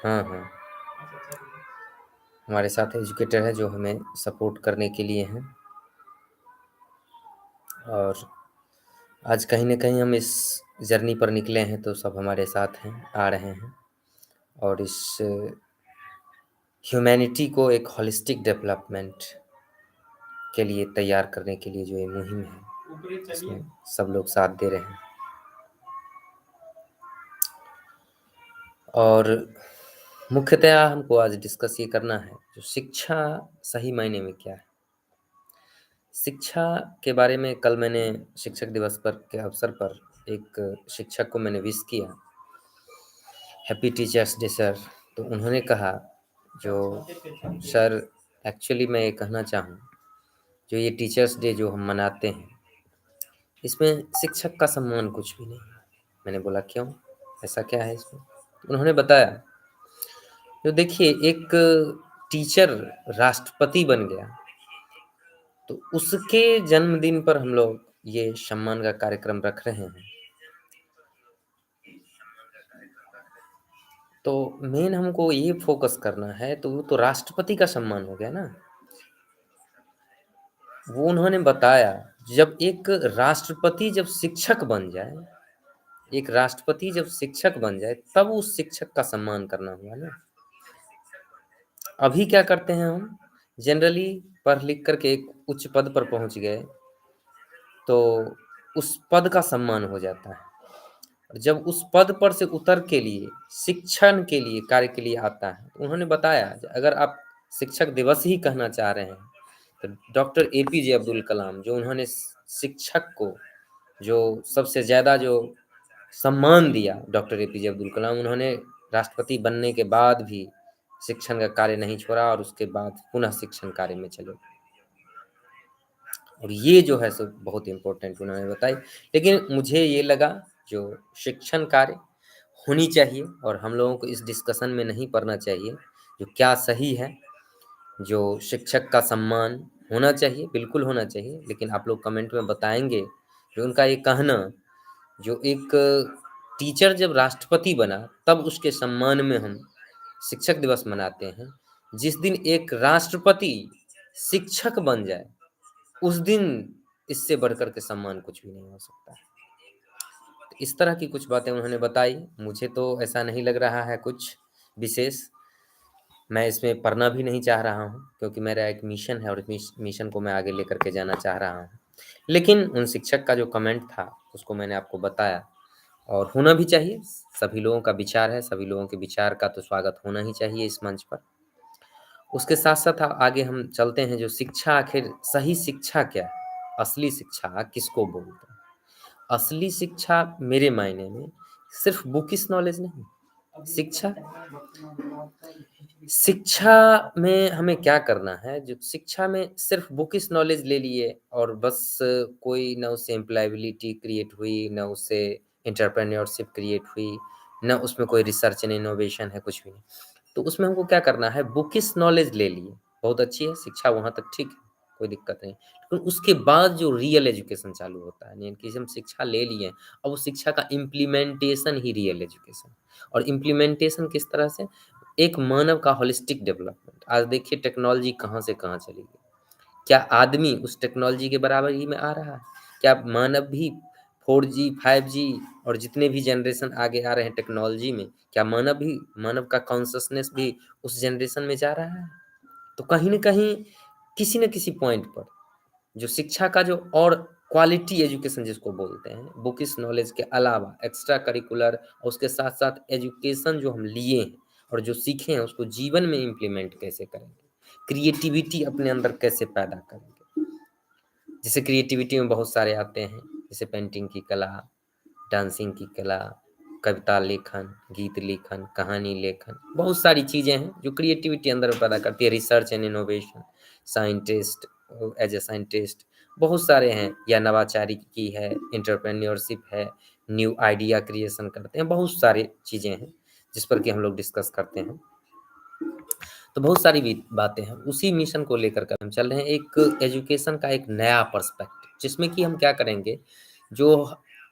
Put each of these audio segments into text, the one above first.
हाँ, हाँ। हमारे साथ एजुकेटर है जो हमें सपोर्ट करने के लिए हैं और आज कहीं न कहीं हम इस जर्नी पर निकले हैं तो सब हमारे साथ हैं, आ रहे हैं और इस ह्यूमैनिटी को एक होलिस्टिक डेवलपमेंट के लिए तैयार करने के लिए जो ये मुहिम है, इसमें सब लोग साथ दे रहे हैं। और मुख्यतया हमको आज डिस्कस ये करना है, जो शिक्षा सही मायने में क्या है? शिक्षा के बारे में कल मैंने शिक्षक दिवस पर के अवसर पर एक शिक्षक को मैंने विश किया, हैप्पी टीचर्स डे सर। तो उन्होंने कहा जो सर एक्चुअली मैं ये कहना चाहूँ, जो ये टीचर्स डे जो हम मनाते हैं, इसमें शिक्षक का सम्मान कुछ भी नहीं है। मैंने बोला क्यों? ऐसा क्या है इसमें? तो उन्होंने बताया, जो देखिए एक टीचर राष्ट्रपति बन गया, तो उसके जन्मदिन पर हम लोग ये सम्मान का कार्यक्रम रख रहे हैं। तो मेन हमको ये फ़ोकस करना है, तो वो तो राष्ट्रपति का सम्मान हो गया ना। वो उन्होंने बताया, जब एक राष्ट्रपति जब शिक्षक बन जाए, एक राष्ट्रपति जब शिक्षक बन जाए, तब उस शिक्षक का सम्मान करना हुआ ना। अभी क्या करते हैं हम, जनरली पढ़ लिख कर के एक उच्च पद पर पहुँच गए, तो उस पद का सम्मान हो जाता है। और जब उस पद पर से उतर के लिए, शिक्षण के लिए, कार्य के लिए आता है, तो उन्होंने बताया अगर आप शिक्षक दिवस ही कहना चाह रहे हैं, तो डॉक्टर एपीजे अब्दुल कलाम, जो उन्होंने शिक्षक को जो सबसे ज़्यादा जो सम्मान दिया, डॉक्टर एपीजे अब्दुल कलाम, उन्होंने राष्ट्रपति बनने के बाद भी शिक्षण का कार्य नहीं छोड़ा और उसके बाद पुनः शिक्षण कार्य में चले। और ये जो है सो बहुत इम्पोर्टेंट उन्होंने बताई। लेकिन मुझे ये लगा जो शिक्षण कार्य होनी चाहिए और हम लोगों को इस डिस्कशन में नहीं पड़ना चाहिए, जो क्या सही है, जो शिक्षक का सम्मान होना चाहिए, बिल्कुल होना चाहिए। लेकिन आप लोग कमेंट में बताएँगे कि उनका ये कहना, जो एक टीचर जब राष्ट्रपति बना, तब उसके सम्मान में हम शिक्षक दिवस मनाते हैं। जिस दिन एक राष्ट्रपति शिक्षक बन जाए, उस दिन इससे बढ़कर के सम्मान कुछ भी नहीं हो सकता है। तो इस तरह की कुछ बातें उन्होंने बताई। मुझे तो ऐसा नहीं लग रहा है कुछ विशेष। मैं इसमें पढ़ना भी नहीं चाह रहा हूँ, क्योंकि मेरा एक मिशन है और इस मिशन को मैं आगे लेकर के जाना चाह रहा हूँ। लेकिन उन शिक्षक का जो कमेंट था, उसको मैंने आपको बताया और होना भी चाहिए। सभी लोगों का विचार है, सभी लोगों के विचार का तो स्वागत होना ही चाहिए इस मंच पर। उसके साथ-साथ आगे हम चलते हैं, जो शिक्षा आखिर सही शिक्षा क्या है? असली शिक्षा किसको बोलते हैं? असली शिक्षा मेरे मायने में सिर्फ़ बुकिश नॉलेज नहीं। शिक्षा शिक्षा में हमें क्या करना है, जो शिक्षा में सिर्फ़ बुकिश नॉलेज ले लिए और बस कोई ना उससे एम्प्लॉयबिलिटी क्रिएट हुई, ना उससे एंटरप्रेन्योरशिप क्रिएट हुई, ना उसमें कोई रिसर्च एंड इनोवेशन है, कुछ भी नहीं। तो उसमें हमको क्या करना है, बुकिश नॉलेज ले लिए, बहुत अच्छी है शिक्षा, वहाँ तक ठीक है, कोई दिक्कत नहीं। लेकिन उसके बाद जो रियल एजुकेशन चालू होता है, यानी कि हम शिक्षा ले लिए, अब उस शिक्षा का इम्प्लीमेंटेशन ही रियल एजुकेशन। और इम्प्लीमेंटेशन किस तरह से? एक मानव का होलिस्टिक डेवलपमेंट। आज देखिए टेक्नोलॉजी कहाँ से कहाँ चली गई। क्या आदमी उस टेक्नोलॉजी के बराबरी में आ रहा है? क्या मानव भी 4G, 5G और जितने भी जनरेशन आगे आ रहे हैं टेक्नोलॉजी में, क्या मानव का कॉन्शसनेस भी उस जनरेशन में जा रहा है? तो कहीं न कहीं, किसी न किसी पॉइंट पर, जो शिक्षा का जो और क्वालिटी एजुकेशन जिसको बोलते हैं, बुकिश नॉलेज के अलावा एक्स्ट्रा करिकुलर और उसके साथ-साथ एजुकेशन जो हम लिए हैं और जो सीखे हैं, उसको जीवन में इम्प्लीमेंट कैसे करेंगे? क्रिएटिविटी अपने अंदर कैसे पैदा करेंगे? जैसे क्रिएटिविटी में बहुत सारे आते हैं, जैसे पेंटिंग की कला, डांसिंग की कला, कविता लेखन, गीत लेखन, कहानी लेखन, बहुत सारी चीज़ें हैं जो क्रिएटिविटी अंदर पैदा करती है। Research and innovation, scientist, as a scientist बहुत सारे हैं, या नवाचारी की है, एंटरप्रेन्योरशिप है, न्यू आइडिया क्रिएशन करते हैं, बहुत सारी चीज़ें हैं जिस पर कि हम लोग डिस्कस करते हैं। तो बहुत सारी भी बातें हैं, उसी मिशन को लेकर के हम चल रहे हैं, एक एजुकेशन का एक नया पर्सपेक्टिव, जिसमें कि हम क्या करेंगे, जो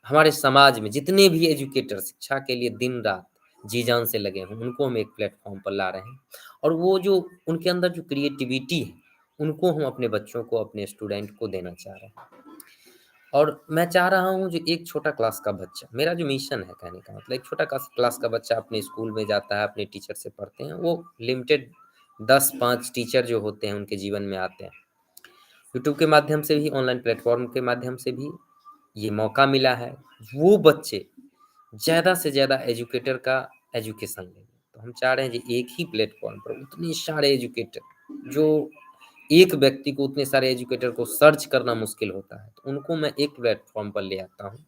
हमारे समाज में जितने भी एजुकेटर शिक्षा के लिए दिन रात जी-जान से लगे हों, उनको हम एक प्लेटफ़ॉर्म पर ला रहे हैं। और वो जो उनके अंदर जो क्रिएटिविटी है, उनको हम अपने बच्चों को, अपने स्टूडेंट को देना चाह रहे हैं। और मैं चाह रहा हूँ जो एक छोटा क्लास का बच्चा, मेरा जो मिशन है कहने का मतलब, एक छोटा क्लास का बच्चा अपने स्कूल में जाता है, अपने टीचर से पढ़ते हैं, वो लिमिटेड 10-5 टीचर जो होते हैं उनके जीवन में आते हैं। यूट्यूब के माध्यम से भी, ऑनलाइन प्लेटफ़ॉर्म के माध्यम से भी ये मौका मिला है। वो बच्चे ज़्यादा से ज़्यादा एजुकेटर का एजुकेशन लें। तो हम चाह रहे हैं कि एक ही प्लेटफ़ॉर्म पर उतने सारे एजुकेटर, जो एक व्यक्ति को उतने सारे एजुकेटर को सर्च करना मुश्किल होता है, तो उनको मैं एक प्लेटफ़ॉर्म पर ले आता हूँ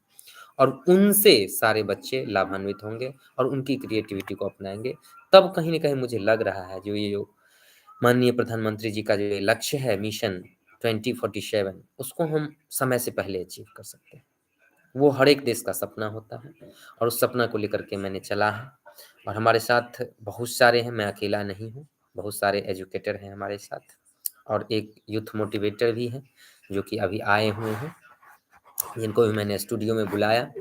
और उनसे सारे बच्चे लाभान्वित होंगे और उनकी क्रिएटिविटी को अपनाएँगे। तब कहीं न कहीं मुझे लग रहा है जो ये जो माननीय प्रधानमंत्री जी का जो ये लक्ष्य है मिशन 2047, उसको हम समय से पहले अचीव कर सकते हैं। वो हर एक देश का सपना होता है और उस सपना को लेकर के मैंने चला है और हमारे साथ बहुत सारे हैं, मैं अकेला नहीं हूँ, बहुत सारे एजुकेटर हैं हमारे साथ और एक यूथ मोटिवेटर भी हैं, जो कि अभी आए हुए हैं, जिनको भी मैंने स्टूडियो में बुलाया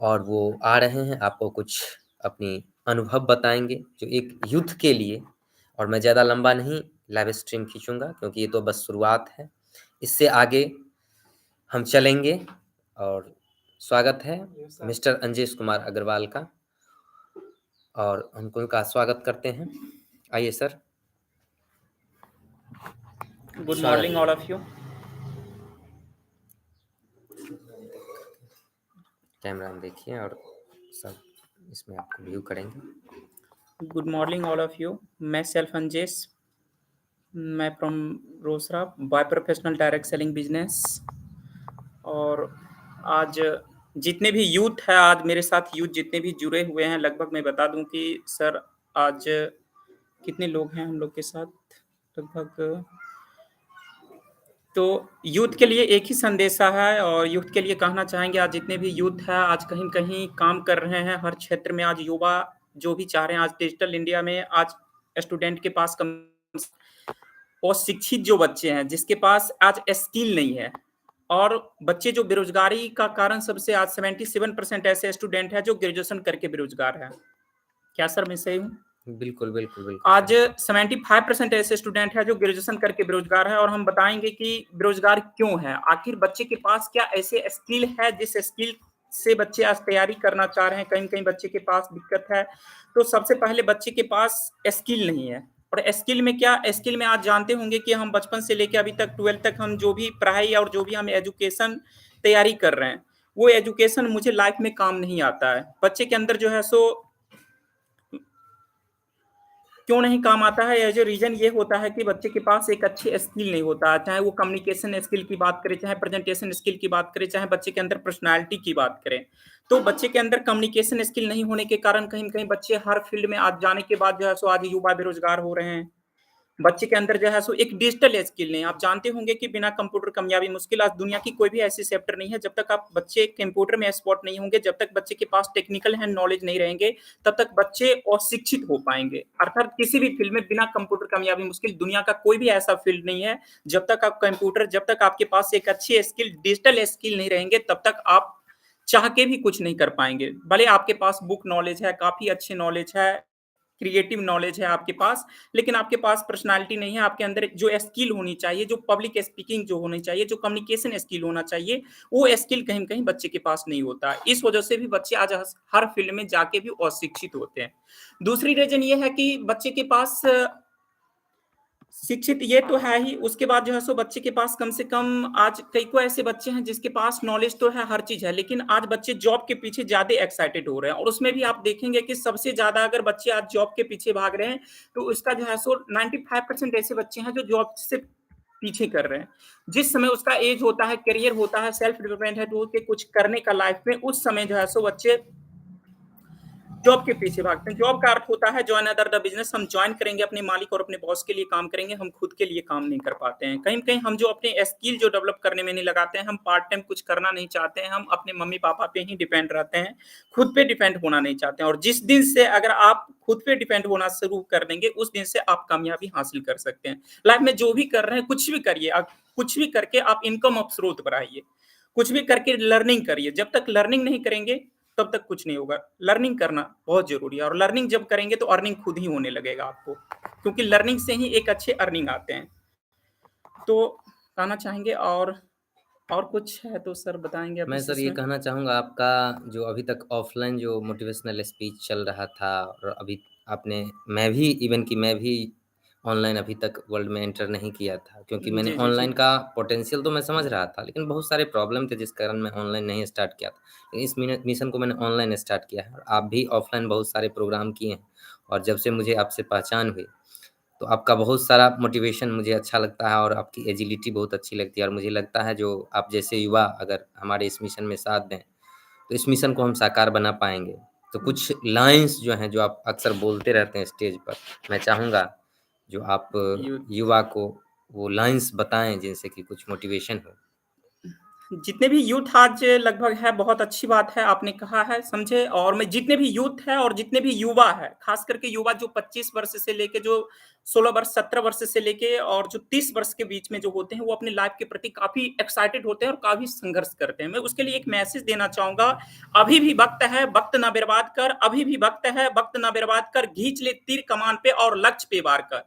और वो आ रहे हैं, आपको कुछ अपनी अनुभव बताएँगे, जो एक यूथ के लिए। और मैं ज़्यादा लंबा नहीं लाइव स्ट्रीम खींचूँगा क्योंकि ये तो बस शुरुआत है, इससे आगे हम चलेंगे। और स्वागत है मिस्टर अंजेश कुमार अग्रवाल का और हम उनका स्वागत करते हैं। आइए सर। Good स्वागत morning, है। all of you. कैमरा में देखिए और सब इसमें आपको व्यू करेंगे। Good morning, all of you. मैं सेल्फ अंजेश, मैं from Rosera, by professional direct selling business. और आज जितने भी यूथ है, आज मेरे साथ यूथ जितने भी जुड़े हुए हैं, लगभग मैं बता दूं कि सर आज कितने लोग हैं हम लोग के साथ। लगभग तो यूथ के लिए एक ही संदेशा है और यूथ के लिए कहना चाहेंगे, आज जितने भी यूथ है आज कहीं कहीं काम कर रहे हैं हर क्षेत्र में। आज युवा जो भी चाह रहे हैं, आज डिजिटल इंडिया में आज स्टूडेंट के पास कम और शिक्षित जो बच्चे हैं जिसके पास आज स्किल नहीं है, और बच्चे जो बेरोजगारी का कारण सबसे आज 77% ऐसे स्टूडेंट हैं जो ग्रेजुएशन करके बेरोजगार है। क्या सर मैं सही हूँ? बिल्कुल, बिल्कुल, बिल्कुल आज सही। 75% ऐसे स्टूडेंट हैं जो ग्रेजुएशन करके बेरोजगार है, और हम बताएंगे कि बेरोजगार क्यों है, आखिर बच्चे के पास क्या ऐसे स्किल है जिस स्किल से बच्चे आज तैयारी करना चाह रहे हैं। कहीं कहीं बच्चे के पास दिक्कत है। तो सबसे पहले बच्चे के पास स्किल नहीं है। और स्किल में क्या, स्किल में आज जानते होंगे कि हम बचपन से लेकर अभी तक 12 तक हम जो भी पढ़ाई और जो भी हम एजुकेशन तैयारी कर रहे हैं, वो एजुकेशन मुझे लाइफ में काम नहीं आता है। बच्चे के अंदर जो है सो क्यों नहीं काम आता है, जो रीजन ये होता है कि बच्चे के पास एक अच्छी स्किल नहीं होता, चाहे वो कम्युनिकेशन स्किल की बात करें, चाहे प्रेजेंटेशन स्किल की बात करें, चाहे बच्चे के अंदर पर्सनालिटी की बात करें। तो बच्चे के अंदर कम्युनिकेशन स्किल नहीं होने के कारण कहीं कहीं बच्चे हर फील्ड में आज जाने के बाद जो है सो आज युवा बेरोजगार हो रहे हैं। बच्चे के अंदर जो है सो एक डिजिटल स्किल नहीं। आप जानते होंगे कि बिना कंप्यूटर कामयाबी मुश्किल। आज दुनिया की कोई भी ऐसी सेक्टर नहीं है, जब तक आप बच्चे कंप्यूटर में एक्सपर्ट नहीं होंगे, जब तक बच्चे के पास टेक्निकल हैंड नॉलेज नहीं रहेंगे, तब तक बच्चे अशिक्षित हो पाएंगे। अर्थात किसी भी फील्ड में बिना कंप्यूटर कामयाबी मुश्किल। दुनिया का कोई भी ऐसा फील्ड नहीं है, जब तक आप कंप्यूटर, जब तक आपके पास एक अच्छी स्किल डिजिटल स्किल नहीं रहेंगे, तब तक आप चाह के भी कुछ नहीं कर पाएंगे। भले आपके पास बुक नॉलेज है, काफी अच्छी नॉलेज है, क्रिएटिव नॉलेज है आपके पास, लेकिन आपके पास पर्सनालिटी नहीं है। आपके अंदर जो स्किल होनी चाहिए, जो पब्लिक स्पीकिंग जो होनी चाहिए, जो कम्युनिकेशन स्किल होना चाहिए, वो स्किल कहीं कहीं बच्चे के पास नहीं होता। इस वजह से भी बच्चे आज हर फील्ड में जाके भी अशिक्षित होते हैं। दूसरी रीजन ये है कि बच्चे के पास शिक्षित ये तो है ही, उसके बाद जो है सो बच्चे के पास कम से कम आज कई को ऐसे बच्चे हैं जिसके पास नॉलेज तो है, हर चीज है, लेकिन आज बच्चे जॉब के पीछे ज्यादा एक्साइटेड हो रहे हैं। और उसमें भी आप देखेंगे कि सबसे ज्यादा अगर बच्चे आज जॉब के पीछे भाग रहे हैं, तो उसका जो है सो 95% ऐसे बच्चे हैं जो जॉब से पीछे कर रहे हैं। जिस समय उसका एज होता है, करियर होता है, सेल्फ डेवलपमेंट है, तो कुछ करने का लाइफ में, उस समय जो है सो बच्चे जॉब के पीछे भागते हैं। जॉब का अर्थ होता है जॉइन अदर द बिजनेस। हम जॉइन करेंगे अपने मालिक और अपने बॉस के लिए काम करेंगे, हम खुद के लिए काम नहीं कर पाते हैं। कहीं कहीं हम जो अपने स्किल जो डेवलप करने में नहीं लगाते हैं, हम पार्ट टाइम कुछ करना नहीं चाहते हैं, हम अपने मम्मी पापा पे ही डिपेंड रहते हैं, खुद पे डिपेंड होना नहीं चाहते हैं। और जिस दिन से अगर आप खुद पे डिपेंड होना शुरू कर देंगे, उस दिन से आप कामयाबी हासिल कर सकते हैं। लाइफ में जो भी कर रहे हैं, कुछ भी करिए, आप कुछ भी करके आप इनकम ऑफ स्रोत बढ़ाइए, कुछ भी करके लर्निंग करिए। जब तक लर्निंग नहीं करेंगे, तब तक कुछ नहीं होगा। लर्निंग करना बहुत ज़रूरी है और लर्निंग जब करेंगे तो अर्निंग खुद ही होने लगेगा आपको, क्योंकि लर्निंग से ही एक अच्छे अर्निंग आते हैं। तो कहना चाहेंगे और कुछ है तो सर बताएँगे आप मैं इस सर ये इसमें? कहना चाहूँगा आपका जो अभी तक ऑफ़लाइन जो मोटिवेशनल स्पीच चल रहा था और अभी आपने मैं भी ऑनलाइन अभी तक वर्ल्ड में एंटर नहीं किया था क्योंकि मैंने जी, जी, जी। ऑनलाइन का पोटेंशियल तो मैं समझ रहा था, लेकिन बहुत सारे प्रॉब्लम थे जिस कारण मैं ऑनलाइन नहीं स्टार्ट किया था। लेकिन इस मिशन को मैंने ऑनलाइन स्टार्ट किया है और आप भी ऑफ़लाइन बहुत सारे प्रोग्राम किए हैं और जब से मुझे आपसे पहचान हुई तो आपका बहुत सारा मोटिवेशन मुझे अच्छा लगता है और आपकी एजिलिटी बहुत अच्छी लगती है और मुझे लगता है जो आप जैसे युवा अगर हमारे इस मिशन में साथ दें, तो इस मिशन को हम साकार बना पाएँगे। तो हुँ, कुछ लाइन्स जो हैं, जो आप अक्सर बोलते रहते हैं स्टेज पर, मैं चाहूँगा जो आप यू युवा को वो लाइन्स बताएँ जिनसे कि कुछ मोटिवेशन हो। जितने भी यूथ आज लगभग है, बहुत अच्छी बात है, आपने कहा है, समझे और मैं जितने भी यूथ हैं और जितने भी युवा हैं, ख़ास करके युवा जो 25 वर्ष से लेके जो 16 वर्ष, 17 वर्ष से लेके और जो 30 वर्ष के बीच में जो होते हैं, वो अपनी लाइफ़ के प्रति काफ़ी एक्साइटेड होते हैं और काफ़ी संघर्ष करते हैं। मैं उसके लिए एक मैसेज देना चाहूँगा, अभी भी वक़्त है, वक़्त ना बर्बाद कर, अभी भी वक़्त है, वक़्त ना बर्बाद कर, खींच ले तीर कमान पे और लक्ष्य पे वार कर।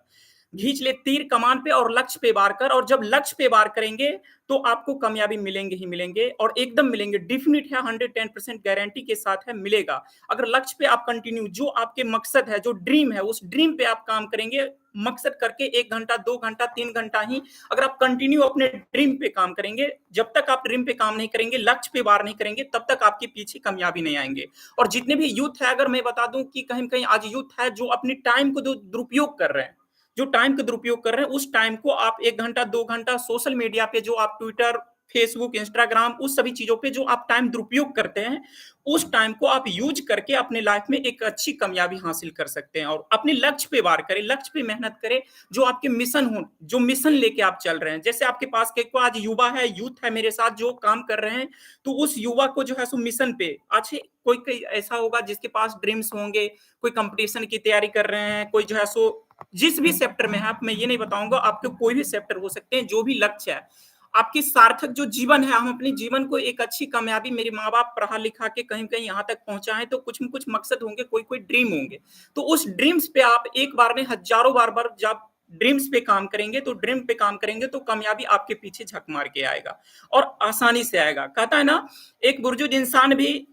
खींच ले तीर कमान पे और लक्ष्य पे वार कर और जब लक्ष्य पे वार करेंगे तो आपको कामयाबी मिलेंगे ही मिलेंगे और एकदम मिलेंगे, डेफिनिट है, 110% गारंटी के साथ है, मिलेगा। अगर लक्ष्य पे आप कंटिन्यू जो आपके मकसद है, जो ड्रीम है, उस ड्रीम पे आप काम करेंगे, मकसद करके 1 घंटा, 2 घंटा, 3 घंटा ही अगर आप कंटिन्यू अपने ड्रीम पे काम करेंगे, जब तक आप ड्रीम पे काम नहीं करेंगे, लक्ष्य पे वार नहीं करेंगे, तब तक आपके पीछे कामयाबी नहीं आएँगे। और जितने भी यूथ है, अगर मैं बता दूँ कि कहीं न कहीं आज यूथ है जो अपनी टाइम को जो दुरुपयोग कर रहे हैं, जो टाइम का दुरुपयोग कर रहे हैं, उस टाइम को आप 1 घंटा, 2 घंटा सोशल मीडिया पे जो आप ट्विटर, फेसबुक, इंस्टाग्राम उस सभी चीज़ों पे जो आप टाइम दुरुपयोग करते हैं, उस टाइम को आप यूज़ करके अपने लाइफ़ में एक अच्छी कामयाबी हासिल कर सकते हैं और अपने लक्ष्य पे वार करें, लक्ष्य पे मेहनत करें, जो आपके मिशन हो, जो मिशन लेके आप चल रहे हैं। जैसे आपके पास देखो आज युवा है, यूथ है मेरे साथ जो काम कर रहे हैं, तो उस युवा को जो है सो मिशन पे अच्छे कोई कोई ऐसा होगा जिसके पास ड्रीम्स होंगे, कोई कॉम्पिटिशन की तैयारी कर रहे हैं, कोई जो है सो जिस भी सेक्टर में है आप मैं ये नहीं बताऊँगा आपके कोई भी सेक्टर हो सकते हैं, जो भी लक्ष्य है। आपकी सार्थक जो जीवन है, हम अपने जीवन को एक अच्छी कामयाबी मेरे माँ-बाप पढ़ा-लिखा के कहीं-कहीं यहाँ तक पहुँचाएँ तो कुछ न कुछ मकसद होंगे, कोई-कोई ड्रीम होंगे। तो उस ड्रीम्स पे आप एक बार नहीं हज़ारों बार-बार जब ड्रीम्स पे काम करेंगे, तो ड्रीम पे काम करेंगे तो कामयाबी आपके पीछे झक मार के आएगा और आसानी से आएगा। कहता है ना, एक बुर्जुर्ग इंसान भी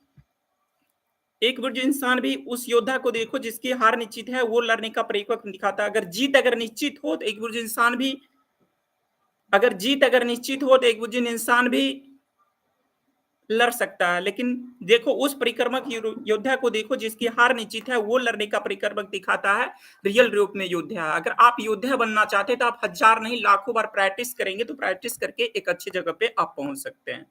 एक बुर्जुर्ग इंसान भी उस योद्धा को देखो जिसकी हार निश्चित है, वो लड़ने का परिपक्व दिखाता है। अगर निश्चित हो तो एक बुर्जुर्ग इंसान भी अगर जीत अगर निश्चित हो तो एक बुर्जुर्ग इंसान भी लड़ सकता है। लेकिन देखो उस परिक्रमक योद्धा को देखो जिसकी हार निश्चित है, वो लड़ने का परिक्रमक दिखाता है, रियल रूप में योद्धा है। अगर आप योद्धा बनना चाहते हैं तो आप हज़ार नहीं लाखों बार प्रैक्टिस करेंगे, तो प्रैक्टिस करके एक अच्छी जगह पे आप पहुँच सकते हैं।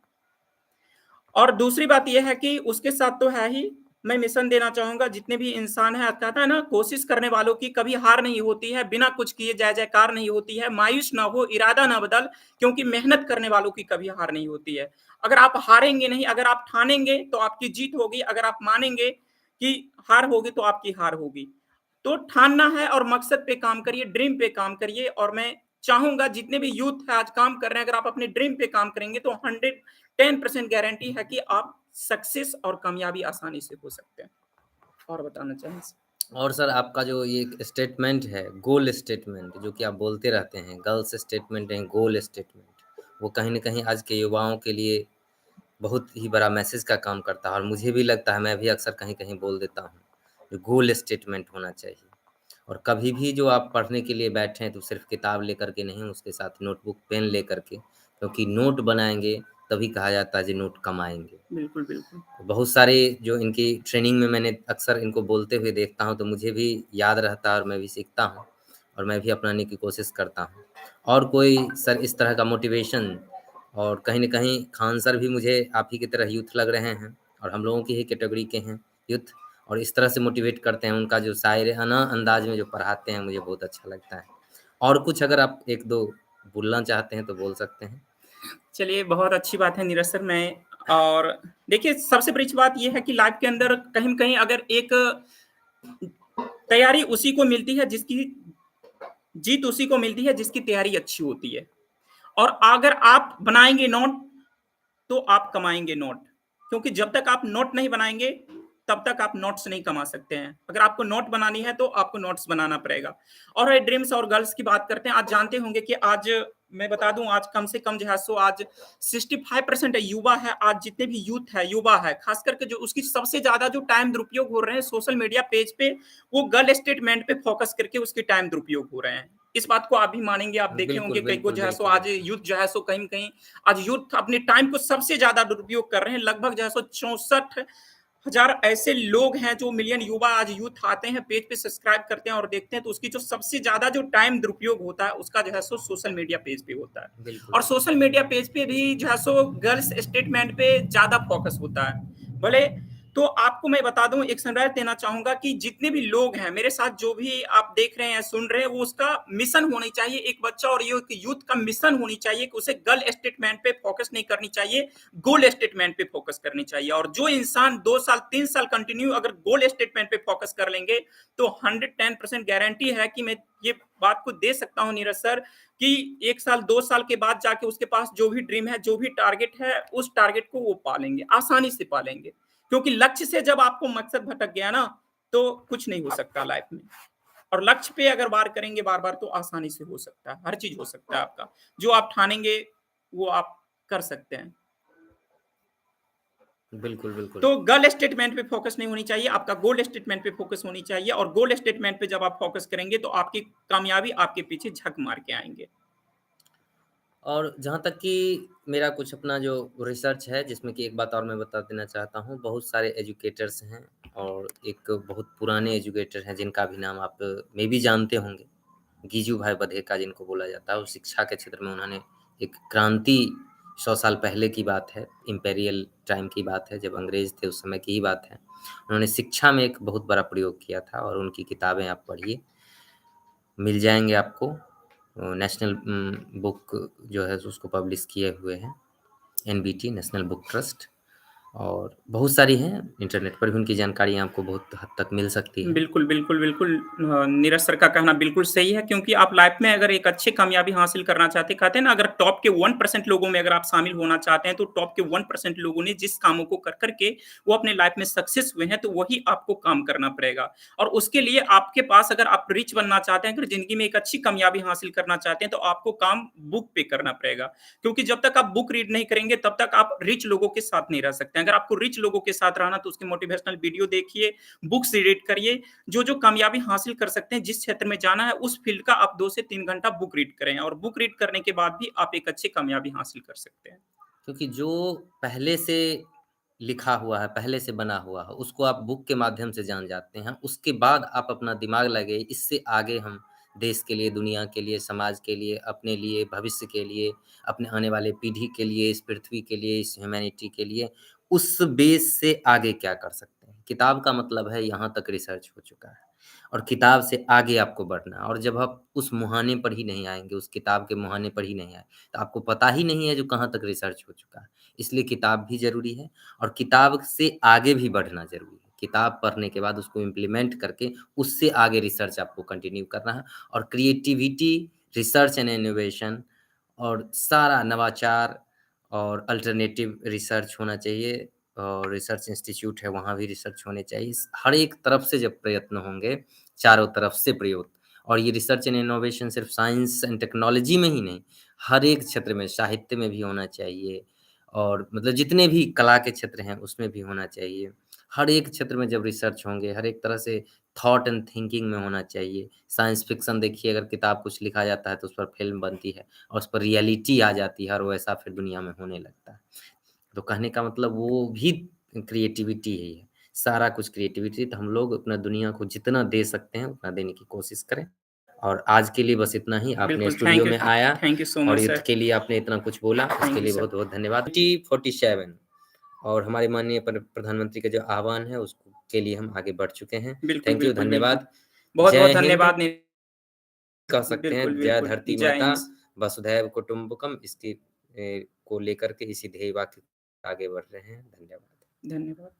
और दूसरी बात ये है कि उसके साथ तो है ही, मैं मिशन देना चाहूँगा जितने भी इंसान हैं कहता है ना कोशिश करने वालों की कभी हार नहीं होती है, बिना कुछ किए जय-जयकार नहीं होती है, मायूस ना हो, इरादा ना बदल क्योंकि मेहनत करने वालों की कभी हार नहीं होती है। अगर आप हारेंगे नहीं, अगर आप ठानेंगे तो आपकी जीत होगी, अगर आप मानेंगे कि हार होगी तो आपकी हार होगी। तो ठानना है और मकसद पे काम करिए, ड्रीम पे काम करिए और मैं चाहूँगा जितने भी यूथ है आज काम कर रहे हैं, अगर आप अपने ड्रीम पे काम करेंगे तो 110% गारंटी है कि आप सक्सेस और कामयाबी आसानी से हो सकते हैं। और बताना चाहें? और सर आपका जो ये एक स्टेटमेंट है, गोल स्टेटमेंट जो कि आप बोलते रहते हैं, गर्ल्स स्टेटमेंट है, गोल स्टेटमेंट, वो कहीं न कहीं आज के युवाओं के लिए बहुत ही बड़ा मैसेज का काम करता है और मुझे भी लगता है, मैं भी अक्सर कहीं-कहीं बोल देता हूँ, जो गोल स्टेटमेंट होना चाहिए। और कभी भी जो आप पढ़ने के लिए बैठें तो सिर्फ़ किताब लेकर के नहीं, उसके साथ नोटबुक, पेन लेकर के, क्योंकि नोट बनाएँगे तभी कहा जाता है जी नोट कमाएँगे। बिल्कुल, बिल्कुल। बहुत सारे जो इनकी ट्रेनिंग में मैंने अक्सर इनको बोलते हुए देखता हूँ, तो मुझे भी याद रहता है और मैं भी सीखता हूँ और मैं भी अपनाने की कोशिश करता हूँ। और कोई सर इस तरह का मोटिवेशन और कहीं न कहीं खान सर भी मुझे आप ही की तरह यूथ लग रहे हैं और हम लोगों की ही कैटेगरी के हैं यूथ और इस तरह से मोटिवेट करते हैं, उनका जो शायराना अंदाज़ में जो पढ़ाते हैं, मुझे बहुत अच्छा लगता है। और कुछ अगर आप 1-2 बोलना चाहते हैं, तो बोल सकते हैं। चलिए बहुत अच्छी बात है नीरज सर मैं और देखिए सबसे बड़ी बात ये है कि लाइफ के अंदर कहीं न कहीं अगर एक तैयारी उसी को मिलती है जिसकी जीत उसी को मिलती है जिसकी तैयारी अच्छी होती है। और अगर आप बनाएँगे नोट, तो आप कमाएँगे नोट। क्योंकि जब तक आप नोट नहीं बनाएँगे, तब तक आप नोट्स नहीं कमा सकते हैं। अगर आपको नोट बनानी है, तो आपको नोट्स बनाना पड़ेगा। और ड्रीम्स और गोल्स की बात करते हैं, आज जानते होंगे कि आज मैं बता दूँ, आज कम से कम जो है सो आज 65% युवा है, आज जितने भी यूथ है, युवा है, खास करके जो उसकी सबसे ज़्यादा जो टाइम दुरुपयोग हो रहे हैं सोशल मीडिया पेज पे, वो गर्ल स्टेटमेंट पे फ़ोकस करके उसके टाइम दुरुपयोग हो रहे हैं। इस बात को आप भी मानेंगे, आप देखे बिल्कुल, होंगे कई को बिल्कुल, जो है सो बिल्कुल, आज बिल्कुल। यूथ जो है सो कहीं न कहीं आज यूथ अपने टाइम को सबसे ज़्यादा दुरुपयोग कर रहे हैं। लगभग जो है सो 64,000 ऐसे लोग हैं, जो मिलियन युवा आज यूथ आते हैं, पेज पे सब्सक्राइब करते हैं और देखते हैं, तो उसकी जो सबसे ज़्यादा जो टाइम दुरुपयोग होता है, उसका जो है सो सोशल मीडिया पेज पे होता है। बिल्कुल, और बिल्कुल। सोशल मीडिया पेज पे भी जो है सो गर्ल्स स्टेटमेंट पे ज़्यादा फ़ोकस होता है। भले तो आपको मैं बता दूँ, एक संदेश देना चाहूँगा कि जितने भी लोग हैं, मेरे साथ जो भी आप देख रहे हैं, सुन रहे हैं, वो उसका मिशन होनी चाहिए, एक बच्चा और ये यूथ का मिशन होनी चाहिए कि उसे गर्ल स्टेटमेंट पे फ़ोकस नहीं करनी चाहिए, गोल स्टेटमेंट पे फ़ोकस करनी चाहिए। और जो इंसान 2 साल, 3 साल कंटिन्यू अगर गोल स्टेटमेंट पे फ़ोकस कर लेंगे, तो 110% गारंटी है कि मैं ये बात को दे सकता हूँ नीरज सर, कि 1 साल, 2 साल के बाद जाके उसके पास जो भी ड्रीम है, जो भी टारगेट है, उस टारगेट को वो पा लेंगे, आसानी से पा लेंगे। क्योंकि लक्ष्य से जब आपको मकसद भटक गया ना, तो कुछ नहीं हो सकता लाइफ में। और लक्ष्य पे अगर वार करेंगे बार-बार, तो आसानी से हो सकता है, हर चीज़ हो सकता है आपका। जो आप ठानेंगे, वो आप कर सकते हैं। बिल्कुल, बिल्कुल। तो गर्ल स्टेटमेंट पे फ़ोकस नहीं होनी चाहिए, आपका गोल स्टेटमेंट पे फ़ोकस होनी चाहिए और गोल स्टेटमेंट पे जब आप फ़ोकस करेंगे, तो आपकी कामयाबी आपके पीछे झक मार के आएँगे। और जहाँ तक कि मेरा कुछ अपना जो रिसर्च है, जिसमें कि एक बात और मैं बता देना चाहता हूँ, बहुत सारे एजुकेटर्स हैं और एक बहुत पुराने एजुकेटर हैं, जिनका भी नाम आप मे बी जानते होंगे। गीजू भाई बधेका जिनको बोला जाता है, और शिक्षा के क्षेत्र में उन्होंने एक क्रांति 100 साल पहले की बात है, इम्पेरियल टाइम की बात है, जब अंग्रेज़ थे उस समय की ही बात है। उन्होंने शिक्षा में एक बहुत बड़ा प्रयोग किया था और उनकी किताबें आप पढ़िए, मिल जाएँगे आपको। नेशनल बुक जो है उसको पब्लिश किए हुए हैं, एनबीटी नेशनल बुक ट्रस्ट, और बहुत सारी हैं, इंटरनेट पर भी उनकी जानकारियाँ आपको बहुत हद तक मिल सकती हैं। बिल्कुल, बिल्कुल, बिल्कुल। नीरज सर का कहना बिल्कुल सही है, क्योंकि आप लाइफ़ में अगर एक अच्छी कामयाबी हासिल करना चाहते हैं, कहते हैं ना, अगर टॉप के 1% लोगों में अगर आप शामिल होना चाहते हैं, तो टॉप के 1% लोगों ने जिस कामों को कर के वो अपने लाइफ़ में सक्सेस हुए हैं, तो वही आपको काम करना पड़ेगा। और उसके लिए आपके पास, अगर आप रिच बनना चाहते हैं, अगर ज़िंदगी में एक अच्छी कामयाबी हासिल करना चाहते हैं, तो आपको काम बुक पे करना पड़ेगा। क्योंकि जब तक आप बुक रीड नहीं करेंगे, तब तक आप रिच लोगों के साथ नहीं रह सकते हैं। अगर आपको रिच लोगों के साथ रहना, तो उसके मोटिवेशनल वीडियो देखिए, बुक्स रीड करिए, जो कामयाबी हासिल कर सकते हैं, जिस क्षेत्र में जाना है, उस फ़ील्ड का आप 2 से 3 घंटा बुक रीड करें और बुक रीड करने के बाद भी आप एक अच्छी कामयाबी हासिल कर सकते हैं। क्योंकि जो पहले से लिखा हुआ है, पहले से बना हुआ है, उसको आप बुक के माध्यम से जान जाते हैं। उसके बाद आप अपना दिमाग लगाइए, इससे आगे हम देश के लिए, दुनिया के लिए, समाज के लिए, अपने लिए, भविष्य के लिए, अपने आने वाले पीढ़ी के लिए, इस पृथ्वी के लिए, इस ह्यूमैनिटी के लिए, उस बेस से आगे क्या कर सकते हैं। किताब का मतलब है यहाँ तक रिसर्च हो चुका है और किताब से आगे आपको बढ़ना है, और जब आप उस मुहाने पर ही नहीं आएँगे, उस किताब के मुहाने पर ही नहीं आए, तो आपको पता ही नहीं है जो कहाँ तक रिसर्च हो चुका है। इसलिए किताब भी ज़रूरी है और किताब से आगे भी बढ़ना ज़रूरी है। किताब पढ़ने के बाद उसको इम्प्लीमेंट करके उससे आगे रिसर्च आपको कंटिन्यू करना है, और क्रिएटिविटी, रिसर्च एंड इनोवेशन और सारा नवाचार और अल्टरनेटिव रिसर्च होना चाहिए, और रिसर्च इंस्टीट्यूट है, वहाँ भी रिसर्च होने चाहिए। हर एक तरफ से जब प्रयत्न होंगे, चारों तरफ से प्रयोग, और ये रिसर्च एंड इनोवेशन सिर्फ साइंस एंड टेक्नोलॉजी में ही नहीं, हर एक क्षेत्र में, साहित्य में भी होना चाहिए, और मतलब जितने भी कला के क्षेत्र हैं, उसमें भी होना चाहिए। हर एक क्षेत्र में जब रिसर्च होंगे, हर एक तरह से थॉट एंड थिंकिंग में होना चाहिए। साइंस फ़िक्शन देखिए, अगर किताब कुछ लिखा जाता है, तो उस पर फ़िल्म बनती है और उस पर रियलिटी आ जाती है और वैसा फिर दुनिया में होने लगता है। तो कहने का मतलब वो भी क्रिएटिविटी ही है। सारा कुछ क्रिएटिविटी, तो हम लोग अपना दुनिया को जितना दे सकते हैं, उतना देने की कोशिश करें। और आज के लिए बस इतना ही। आपने बिल्कुल, स्टूडियो में आया थैंक यू सो और मच युद्ध सर। के लिए आपने इतना कुछ बोला, उसके थैंक यू लिए सर। बहुत-बहुत धन्यवाद। टी 47 और हमारे माननीय प्रधानमंत्री का जो आह्वान है, उसको के लिए हम आगे बढ़ चुके हैं। बिल्कुल, थैंक यू, बिल्कुल, बिल्कुल। धन्यवाद। जय बहुत-बहुत हिंद, धन्यवाद नि कह सकते हैं बिल्कुल, जय बिल्कुल। धरती जय माता, हिंद। वसुधैव कुटुम्बकम, इसकी को लेकर के इसी ध्येय वाक्य आगे बढ़ रहे हैं। धन्यवाद। धन्यवाद।